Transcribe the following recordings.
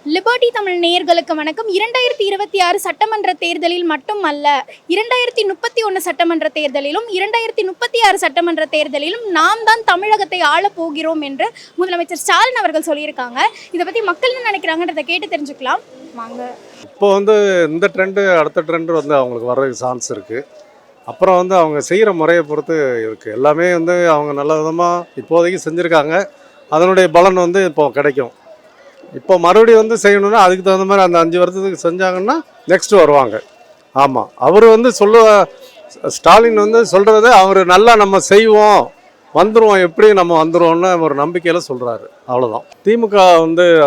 Liberty Tamil நேயர்களுக்கு வணக்கம். 2026 சட்டமன்ற தேர்தலில் மட்டுமல்ல, 2031 சட்டமன்ற தேர்தலிலும் 2036 சட்டமன்ற தேர்தலிலும் நாம் தான் தமிழகத்தை ஆளப் போகிறோம் என்று முதலமைச்சர் ஸ்டாலின் அவர்கள் சொல்லியிருக்காங்க. இதை பற்றி மக்கள் என்ன நினைக்கிறாங்கன்றதை கேட்டு தெரிஞ்சுக்கலாம் வாங்க. இப்போ இந்த ட்ரெண்டு அடுத்த ட்ரெண்டு அவங்களுக்கு வர்றதுக்கு சான்ஸ் இருக்குது. அப்புறம் அவங்க செய்கிற முறையை பொறுத்து இருக்குது. எல்லாமே அவங்க நல்ல விதமாக இப்போதைக்கு செஞ்சுருக்காங்க. அதனுடைய பலன் இப்போ கிடைக்கும். இப்போ மறுபடியும் செய்யணும்னா அதுக்கு தகுந்த மாதிரி அந்த 5 வருஷத்துக்கு செஞ்சாங்கன்னா நெக்ஸ்ட் வருவாங்க. ஆமாம், அவர் ஸ்டாலின் சொல்கிறத அவர் நல்லா நம்ம செய்வோம், வந்துடுவோம், எப்படி நம்ம வந்துடுவோம்னு ஒரு நம்பிக்கையில் சொல்கிறாரு. அவ்வளோதான். திமுக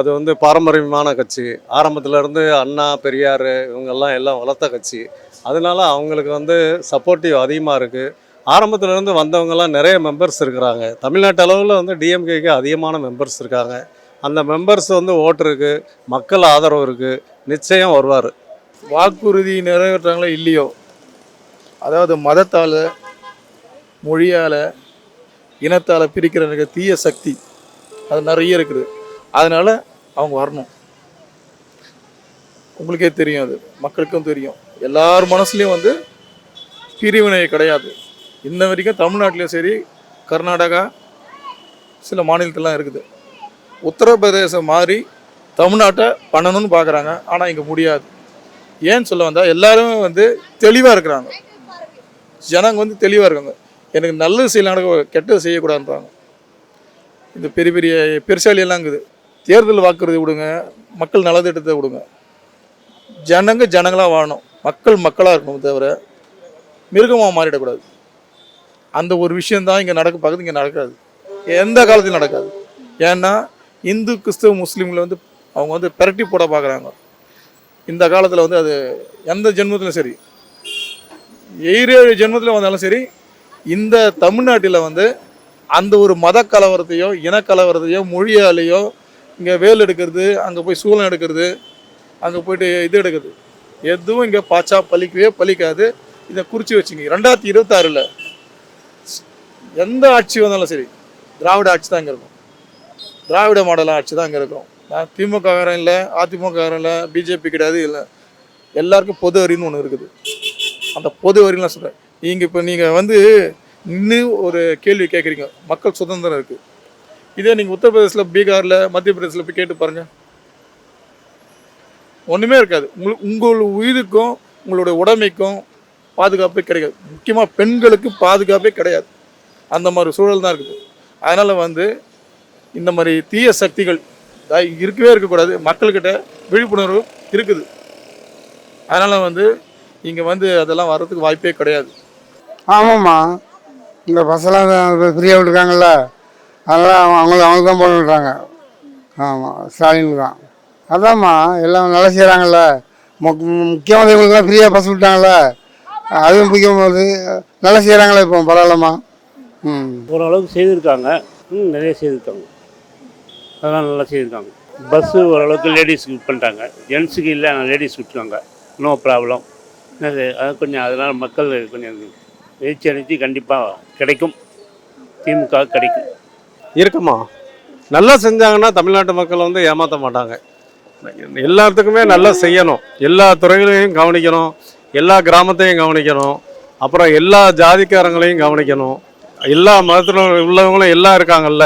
அது பாரம்பரியமான கட்சி. ஆரம்பத்திலேருந்து அண்ணா பெரியார் இவங்கெல்லாம் எல்லாம் வளர்த்த கட்சி. அதனால அவங்களுக்கு சப்போர்ட்டிவ் அதிகமாக இருக்குது. ஆரம்பத்திலேருந்து வந்தவங்கெல்லாம் நிறைய மெம்பர்ஸ் இருக்கிறாங்க. தமிழ்நாட்டு அளவில் டிஎம்கேக்கு அதிகமான மெம்பர்ஸ் இருக்காங்க. அந்த மெம்பர்ஸ் ஓட்டு இருக்குது, மக்கள் ஆதரவு இருக்குது, நிச்சயம் வருவார். வாக்குறுதி நிறைவேற்றாங்களோ இல்லையோ, அதாவது மதத்தால், மொழியால், இனத்தால் பிரிக்கிற தீய சக்தி அது நிறைய இருக்குது. அதனால் அவங்க வரணும். உங்களுக்கே தெரியும், அது மக்களுக்கும் தெரியும். எல்லார் மனசுலேயும் பிரிவினை கிடையாது. இன்ன வரைக்கும் தமிழ்நாட்டிலையும் சரி, கர்நாடகா சில மாநிலத்திலாம் இருக்குது. உத்தரப்பிரதேசம் மாதிரி தமிழ்நாட்டை பண்ணணும்னு பார்க்குறாங்க. ஆனால் இங்கே முடியாது. ஏன்னு சொல்ல வந்தால் எல்லாரும் தெளிவாக இருக்கிறாங்க. ஜனங்க தெளிவாக இருக்காங்க. எனக்கு நல்லது செய்யலாம், கெட்டது செய்யக்கூடாதுன்றாங்க. இந்த பெரிய பெரிய பெருசாலியெல்லாம் இருக்குது. தேர்தல் வாக்குறுதி விடுங்க, மக்கள் நலத்திட்டத்தை விடுங்க. ஜனங்களாக வாழணும், மக்களாக இருக்கணும், தவிர மிருகமாக மாறிடக்கூடாது. அந்த ஒரு விஷயந்தான் இங்கே பார்க்குறது. இங்கே நடக்காது, எந்த காலத்திலும் நடக்காது. ஏன்னா இந்து, கிறிஸ்தவ, முஸ்லீம்களை அவங்க பெரட்டி போட பார்க்குறாங்க. இந்த காலத்தில் அது எந்த ஜென்மத்திலும் சரி, 7 ஜென்மத்தில் வந்தாலும் சரி, இந்த தமிழ்நாட்டில் அந்த ஒரு மத கலவரத்தையோ, இனக்கலவரத்தையோ, மொழியாலேயோ, இங்கே வேல் எடுக்கிறது, அங்கே போய் சூளம் எடுக்கிறது, அங்கே போய்ட்டு இது எடுக்கிறது, எதுவும் இங்கே பாச்சா பலிக்காது. இதை குறித்து வச்சுங்க. 2026 எந்த ஆட்சி வந்தாலும் சரி, திராவிட ஆட்சி தான் இங்கே இருக்கும். திராவிட மாடல் ஆட்சி தான் இங்கே இருக்கும். திமுககாரன் இல்லை, அதிமுககாரன் இல்லை, பிஜேபி கிடையாது, இல்லை. எல்லாருக்கும் பொது வரின்னு ஒன்று இருக்குது. அந்த பொது வரிலாம் சொல்கிறேன். நீங்கள் இன்னும் ஒரு கேள்வி கேட்குறீங்க, மக்கள் சுதந்திரம் இருக்குது. இதே நீங்கள் உத்தரப்பிரதேசில், பீகாரில், மத்திய பிரதேசில் போய் கேட்டு பாருங்கள், ஒன்றுமே இருக்காது. உங்கள் உயிருக்கும் உங்களுடைய உடைமைக்கும் பாதுகாப்பே கிடைக்காது. முக்கியமாக பெண்களுக்கு பாதுகாப்பே கிடையாது. அந்த மாதிரி சூழல் தான் இருக்குது. அதனால் இந்த மாதிரி தீய சக்திகள் இருக்கவே இருக்கக்கூடாது. மக்கள்கிட்ட விழிப்புணர்வு இருக்குது. அதனால் இங்கே அதெல்லாம் வர்றதுக்கு வாய்ப்பே கிடையாது. ஆமாம்மா, இந்த பஸ்ஸெல்லாம் ஃப்ரீயாக விட்டுருக்காங்கல்ல, அதெல்லாம் அவங்களுக்கு தான் போட்டு விட்றாங்க. ஆமாம், ஸ்டாலினுக்கு தான். அதாம்மா, எல்லாம் நல்லா செய்கிறாங்கல்ல. முக்கியமந்திரிகளுக்கெல்லாம் ஃப்ரீயாக பஸ் விட்டாங்கல்ல, அதுவும் முக்கியமாக நல்லா செய்கிறாங்களே. இப்போ பரவாயில்லம்மா. ஓரளவுக்கு செய்திருக்காங்க, நிறைய செய்திருக்காங்க. அதெல்லாம் நல்லா செய்திருக்காங்க. பஸ்ஸு ஓரளவுக்கு லேடிஸ்க்கு பண்ணிட்டாங்க, ஜென்ஸுக்கு இல்லை, லேடிஸ் விட்டுருக்காங்க. No problem. அது கொஞ்சம் அதனால் மக்கள் கொஞ்சம் எழுச்சி அணிச்சு கண்டிப்பாக கிடைக்கும். திமுக கிடைக்கும். இருக்குமா, நல்லா செஞ்சாங்கன்னா தமிழ்நாட்டு மக்கள் ஏமாற்ற மாட்டாங்க. எல்லாத்துக்குமே நல்லா செய்யணும். எல்லா துறைகளையும் கவனிக்கணும், எல்லா கிராமத்தையும் கவனிக்கணும், அப்புறம் எல்லா ஜாதிக்காரங்களையும் கவனிக்கணும். எல்லா மதத்தில் உள்ளவங்களும் எல்லாம் இருக்காங்கல்ல,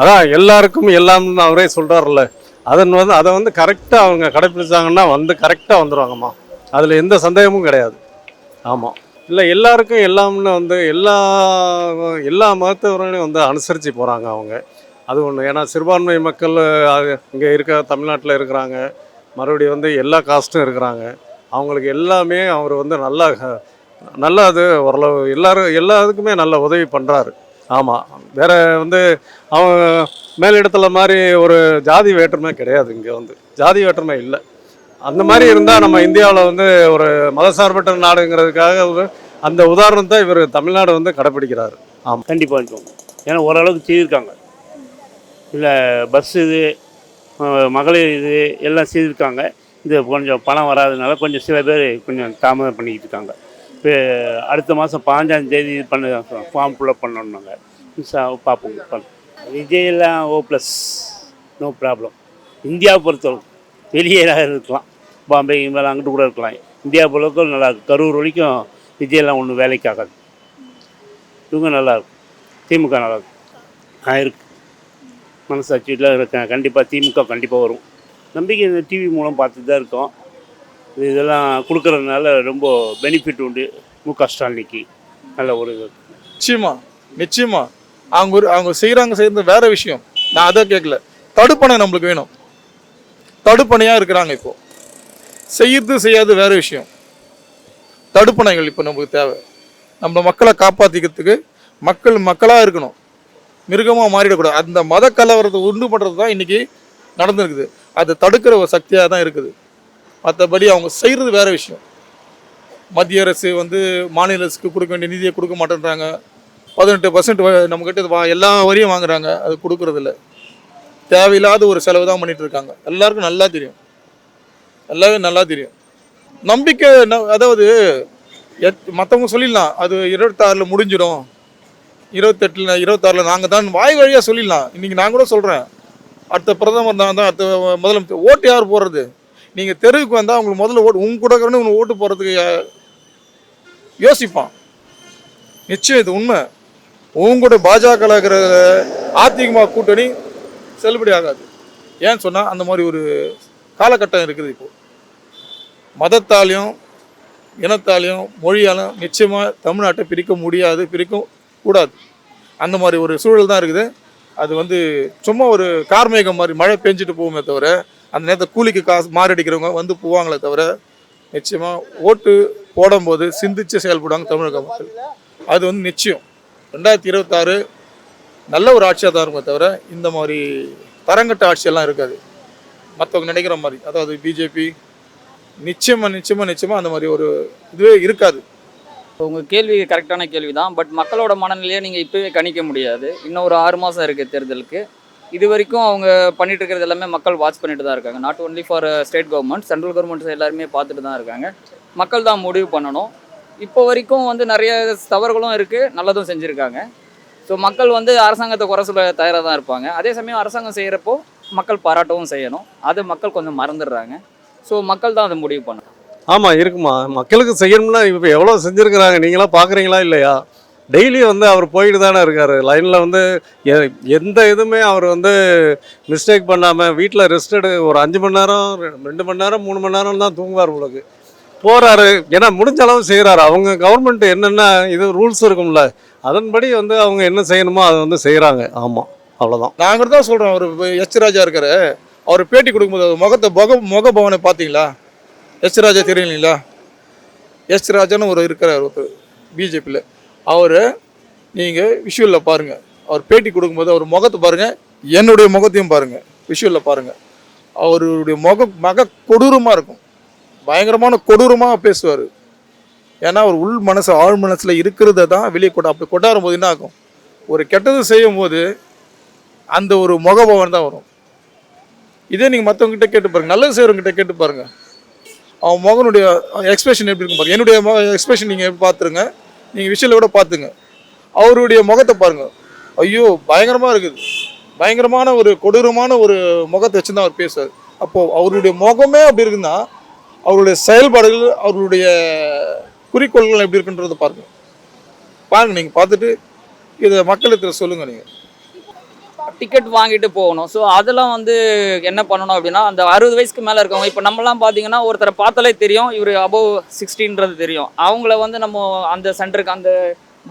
அதான் எல்லாருக்கும் எல்லாம்னு அவரே சொல்கிறார்ல. அதை கரெக்டாக அவங்க கடைப்பிடிச்சாங்கன்னா கரெக்டாக வந்துடுவாங்கம்மா. அதில் எந்த சந்தேகமும் கிடையாது. ஆமாம், இல்லை எல்லாருக்கும் எல்லாம்னு எல்லா மதத்தவர்களையும் அனுசரித்து போகிறாங்க அவங்க. அது ஒன்று. ஏன்னா சிறுபான்மை மக்கள் இங்கே தமிழ்நாட்டில் இருக்கிறாங்க. மறுபடியும் எல்லா காஸ்ட்டும் இருக்கிறாங்க. அவங்களுக்கு எல்லாமே அவர் நல்லா அது ஓரளவு எல்லாத்துக்குமே நல்ல உதவி பண்ணுறாரு. ஆமாம், வேறு அவங்க மேலிடத்துல மாதிரி ஒரு ஜாதி வேற்றுமை கிடையாது. இங்கே ஜாதி வேற்றுமை இல்லை. அந்த மாதிரி இருந்தால் நம்ம இந்தியாவில் ஒரு மதசார்பற்ற நாடுங்கிறதுக்காக அந்த உதாரணத்தை இவர் தமிழ்நாடு கடைப்பிடிக்கிறாரு. ஆமாம், கண்டிப்பாக இருக்கும். ஏன்னா ஓரளவுக்கு செய்திருக்காங்க. இல்லை பஸ் இது, மகளிர் இது எல்லாம் செய்திருக்காங்க. இது கொஞ்சம் பணம் வராதனால கொஞ்சம் சில பேர் கொஞ்சம் தாமதம் பண்ணிக்கிட்டு இருக்காங்க. இப்போ அடுத்த மாதம் 15ஆம் தேதி பண்ண ஃபார்ம் ஃபுல்லப் பண்ணணுன்னாங்க. பார்ப்போம். விஜயெல்லாம் O+, நோ ப்ராப்ளம். இந்தியாவை பொறுத்தவரைக்கும் வெளியே இருக்கலாம், பாம்பே மேலே அங்கிட்டு கூட இருக்கலாம். இந்தியா பொழுதுக்கும் நல்லா இருக்கும். கரூர் வரைக்கும் விஜயெல்லாம் ஒன்றும் வேலைக்கு ஆகாது. இவங்க நல்லாயிருக்கும், திமுக நல்லாயிருக்கும். இருக்கு மனசாட்சியில் இருக்கேன். கண்டிப்பாக திமுக கண்டிப்பாக வரும். நம்பிக்கை இந்த டிவி மூலம் பார்த்துட்டு தான் இருக்கோம். இதெல்லாம் கொடுக்கறதுனால ரொம்ப பெனிஃபிட் உண்டு முக ஸ்டாலினிக்கு. நல்ல ஒரு இது. நிச்சயமா அவங்க செய்கிறது வேற விஷயம். நான் அதை கேட்கல. தடுப்பணை நம்மளுக்கு வேணும். தடுப்பணையாக இருக்கிறாங்க. இப்போ செய்யாது வேற விஷயம். தடுப்பணைகள் இப்போ நமக்கு தேவை. நம்ம மக்களை காப்பாற்றிக்கிறதுக்கு மக்களாக இருக்கணும், மிருகமாக மாறிடக்கூடாது. அந்த மத கலவரத்தை உண்டு பண்ணுறது தான் இன்றைக்கி நடந்துருக்குது. அதை தடுக்கிற ஒரு சக்தியாக தான் இருக்குது. மற்றபடி அவங்க செய்கிறது வேற விஷயம். மத்திய அரசு மாநில அரசுக்கு கொடுக்க வேண்டிய நிதியை கொடுக்க மாட்டேன்றாங்க. 18% நம்மக்கிட்ட எல்லா வரியும் வாங்குறாங்க, அது கொடுக்கறதில்ல. தேவையில்லாத ஒரு செலவு தான் பண்ணிட்டு இருக்காங்க. எல்லாருக்கும் நல்லா தெரியும், எல்லாமே நல்லா தெரியும். நம்பிக்கை அதாவது மற்றவங்க சொல்லிடலாம் அது 26 முடிஞ்சிடும், 28 26 நாங்கள் தான் வாய் வழியாக சொல்லிடலாம். இன்றைக்கி நான் கூட சொல்கிறேன், அடுத்த பிரதமர் தான் அடுத்த முதலமைச்சர். ஓட்டு யார் போடுறது? நீங்கள் தெருவுக்கு வந்தால் உங்களுக்கு முதல்ல உங்க கூட உங்களுக்கு ஓட்டு போடுறதுக்கு யோசிப்பான். நிச்சயம் இது உண்மை. உங்களோட பாஜக இருக்கிற அதிமுக கூட்டணி செல்லுபடி ஆகாது. ஏன்னு சொன்னால் அந்த மாதிரி ஒரு காலகட்டம் இருக்குது. இப்போது மதத்தாலையும் இனத்தாலையும் மொழியாலும் நிச்சயமாக தமிழ்நாட்டை பிரிக்க முடியாது, பிரிக்க கூடாது. அந்த மாதிரி ஒரு சூழல் தான் இருக்குது. அது சும்மா ஒரு கார்மேகம் மாதிரி மழை பெஞ்சிட்டு போகுமே தவிர, அந்த நேரத்தை கூலிக்கு காசு மாரடிக்கிறவங்க போவாங்களே தவிர, நிச்சயமாக ஓட்டு போடும்போது சிந்திச்சு செயல்படுவாங்க தமிழக மக்கள். அது நிச்சயம் 2026 நல்ல ஒரு ஆட்சியாக தான் இருக்குமே தவிர இந்த மாதிரி தரங்கட்ட ஆட்சியெல்லாம் இருக்காது. மற்றவங்க நினைக்கிற மாதிரி, அதாவது பிஜேபி நிச்சயமாக அந்த மாதிரி ஒரு இதுவே இருக்காது. உங்கள் கேள்வி கரெக்டான கேள்வி தான். பட் மக்களோட மனநிலையை நீங்கள் இப்போவே கணிக்க முடியாது. இன்னும் ஒரு 6 மாதம் இருக்குது தேர்தலுக்கு. இது வரைக்கும் அவங்க பண்ணிட்டு இருக்கிறது எல்லாமே மக்கள் வாட்ச் பண்ணிட்டு தான் இருக்காங்க. Not only for state government, central governments எல்லாருமே பார்த்துட்டு தான் இருக்காங்க. மக்கள் தான் முடிவு பண்ணணும். இப்போ வரைக்கும் நிறைய தவறுகளும் இருக்குது, நல்லதும் செஞ்சுருக்காங்க. ஸோ மக்கள் அரசாங்கத்தை குறை சொல்ல தயாராக தான் இருப்பாங்க. அதே சமயம் அரசாங்கம் செய்கிறப்போ மக்கள் பாராட்டவும் செய்யணும். அது மக்கள் கொஞ்சம் மறந்துடுறாங்க. ஸோ மக்கள் தான் அதை முடிவு பண்ணணும். ஆமாம் இருக்குமா, மக்களுக்கு செய்யணும்னா இப்போ எவ்வளோ செஞ்சுருக்கிறாங்க நீங்களாம் பார்க்குறீங்களா இல்லையா? டெய்லி அவர் போயிட்டு தானே இருக்கார் லைனில். எந்த இதுவுமே அவர் மிஸ்டேக் பண்ணாமல் வீட்டில் ரெஸ்ட் ஒரு 5 மணி நேரம் 2 மணி நேரம் 3 மணி நேரம் தான் தூங்குவார் உங்களுக்கு. போகிறாரு, ஏன்னா முடிஞ்ச அளவு செய்கிறாரு. அவங்க கவர்மெண்ட் என்னென்ன இது ரூல்ஸ் இருக்கும்ல, அதன்படி அவங்க என்ன செய்யணுமோ அதை செய்கிறாங்க. ஆமாம், அவ்வளோதான். நாங்கள் தான் சொல்கிறோம். அவர் எச் ராஜா இருக்காரு, அவர் பேட்டி கொடுக்கும்போது முகபவனை பார்த்தீங்களா? எச் ராஜா தெரியலீங்களா? எச் ராஜான்னு ஒரு இருக்கிறார் ஒருத்தர் பிஜேபியில். அவர் நீங்கள் விஷுவலில் பாருங்கள். அவர் பேட்டி கொடுக்கும்போது அவர் முகத்தை பாருங்கள், என்னுடைய முகத்தையும் பாருங்கள், விஷுவலில் பாருங்கள். அவருடைய மக கொடூரமாக இருக்கும், பயங்கரமான கொடூரமாக பேசுவார். ஏன்னா அவர் உள் மனசு ஆழ் மனசில் இருக்கிறத தான் வெளியே அப்படி கொண்டாடும் போது என்ன ஆகும், ஒரு கெட்டது செய்யும் போது அந்த ஒரு முகபவன் தான் வரும். இதே நீங்கள் மற்றவங்ககிட்ட கேட்டு பாருங்கள், நல்லது செய்கிறவங்ககிட்ட கேட்டு பாருங்கள், அவன் மகனுடைய எக்ஸ்பிரஷன் எப்படி இருக்கும் பாருங்கள். என்னுடைய எக்ஸ்பிரஷன் நீங்கள் பார்த்துருங்க, நீங்கள் விஷயத்தில் கூட பார்த்துங்க. அவருடைய முகத்தை பாருங்கள், ஐயோ பயங்கரமாக இருக்குது. பயங்கரமான ஒரு கொடூரமான ஒரு முகத்தை வச்சு தான் அவர் பேசுவார். அப்போது அவருடைய முகமே அப்படி இருக்குன்னா அவருடைய செயல்பாடுகள், அவருடைய குறிக்கோள்கள் எப்படி இருக்குன்றதை பாருங்கள். நீங்கள் பார்த்துட்டு இதை மக்களுக்கு சொல்லுங்கள். நீங்கள் டிக்கெட் வாங்கிட்டு போகணும். ஸோ அதெல்லாம் என்ன பண்ணணும் அப்படின்னா, அந்த 60 வயசுக்கு மேலே இருக்கவங்க, இப்போ நம்மலாம் பார்த்தீங்கன்னா ஒருத்தரை பார்த்தாலே தெரியும் இவர் அபோவ் 60ன்றது தெரியும். அவங்கள நம்ம அந்த சென்டருக்கு அந்த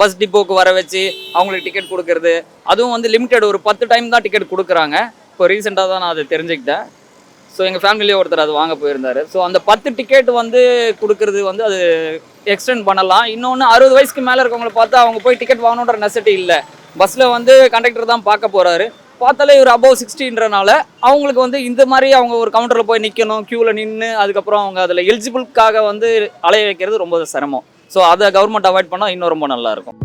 பஸ் டிப்போக்கு வர வச்சு அவங்களுக்கு டிக்கெட் கொடுக்கறது, அதுவும் லிமிட்டட் ஒரு 10 டைம் தான் டிக்கெட் கொடுக்குறாங்க. இப்போ ரீசெண்டாக தான் நான் அதை தெரிஞ்சுக்கிட்டேன். ஸோ எங்கள் ஃபேமிலியே ஒருத்தர் அது வாங்க போயிருந்தார். ஸோ அந்த 10 டிக்கெட் கொடுக்கறது அது எக்ஸ்டெண்ட் பண்ணலாம். இன்னொன்று 60 வயசுக்கு மேலே இருக்கவங்கள பார்த்தா அவங்க போய் டிக்கெட் வாங்கணுன்ற நெசசிட்டி இல்லை. பஸ்ஸில் கண்டக்டர் தான் பார்க்க போகிறாரு, பார்த்தாலே இவர் அபோவ் 60ன்றனால அவங்களுக்கு இந்த மாதிரி அவங்க ஒரு கவுண்டரில் போய் நிற்கணும், க்யூவில் நின்று அதுக்கப்புறம் அவங்க அதில் எலிஜிபிளுக்காக அலைய வைக்கிறது ரொம்ப சிரமம். ஸோ அதை கவர்மெண்ட் அவாய்ட் பண்ணால் இன்னும் ரொம்ப நல்லாயிருக்கும்.